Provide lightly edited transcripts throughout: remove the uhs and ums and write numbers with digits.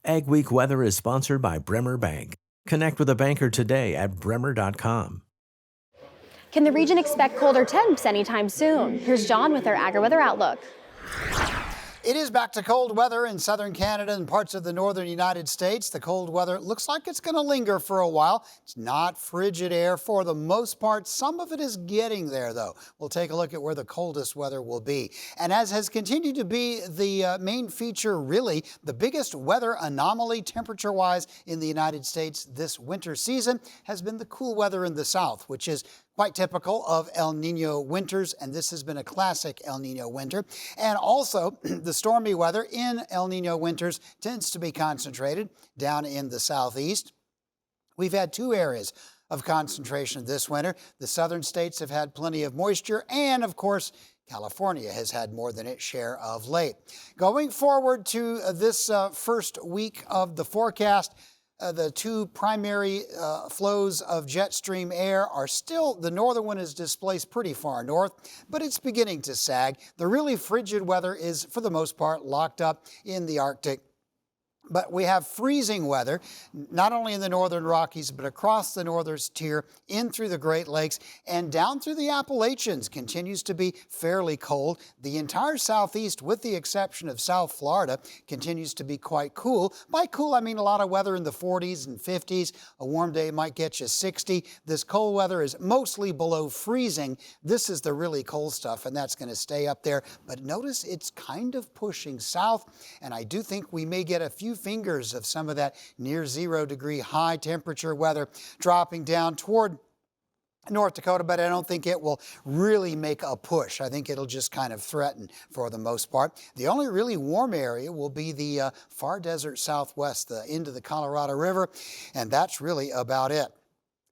AgWeek weather is sponsored by Bremer Bank. Connect with a banker today at bremer.com. Can the region expect colder temps anytime soon? Here's John with our Agri-weather outlook. It is back to cold weather in southern Canada and parts of the northern United States. The cold weather looks like it's going to linger for a while. It's not frigid air for the most part. Some of it is getting there, though. We'll take a look at where the coldest weather will be. And as has continued to be the main feature, really, the biggest weather anomaly temperature-wise in the United States this winter season has been the cool weather in the south, which is quite typical of El Nino winters, and this has been a classic El Nino winter. And also, the stormy weather in El Nino winters tends to be concentrated down in the southeast. We've had two areas of concentration this winter. The southern states have had plenty of moisture, and of course, California has had more than its share of late. Going forward to this first week of the forecast, the two primary flows of jet stream air are still, the northern one is displaced pretty far north, but it's beginning to sag. The really frigid weather is, for the most part, locked up in the Arctic. But we have freezing weather, not only in the northern Rockies, but across the northern tier, in through the Great Lakes, and down through the Appalachians continues to be fairly cold. The entire southeast, with the exception of South Florida, continues to be quite cool. By cool, I mean a lot of weather in the 40s and 50s. A warm day might get you 60. This cold weather is mostly below freezing. This is the really cold stuff, and that's going to stay up there. But notice it's kind of pushing south, and I do think we may get a few fingers of some of that near 0 degree high temperature weather dropping down toward North Dakota, but I don't think it will really make a push. I think it'll just kind of threaten for the most part. The only really warm area will be the far desert southwest, the end of the Colorado River, and that's really about it.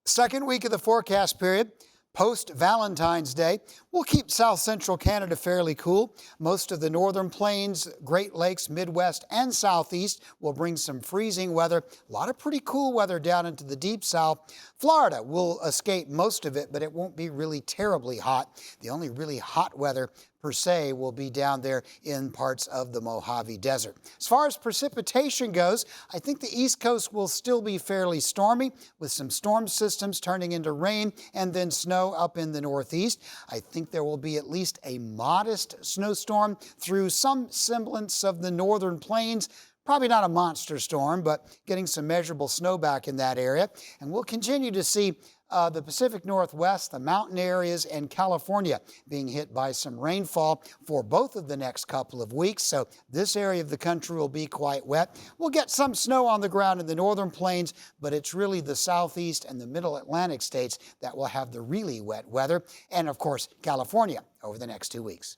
Second week of the forecast period, post-Valentine's Day, will keep south central Canada fairly cool. Most of the northern plains, Great Lakes, Midwest, and southeast will bring some freezing weather. A lot of pretty cool weather down into the deep south. Florida will escape most of it, but it won't be really terribly hot. The only really hot weather per se will be down there in parts of the Mojave Desert. As far as precipitation goes, I think the East Coast will still be fairly stormy, with some storm systems turning into rain and then snow up in the Northeast. I think there will be at least a modest snowstorm through some semblance of the northern plains. Probably not a monster storm, but getting some measurable snow back in that area. And we'll continue to see the Pacific Northwest, the mountain areas, and California being hit by some rainfall for both of the next couple of weeks. So this area of the country will be quite wet. We'll get some snow on the ground in the northern plains, but it's really the southeast and the middle Atlantic states that will have the really wet weather. And of course, California over the next 2 weeks.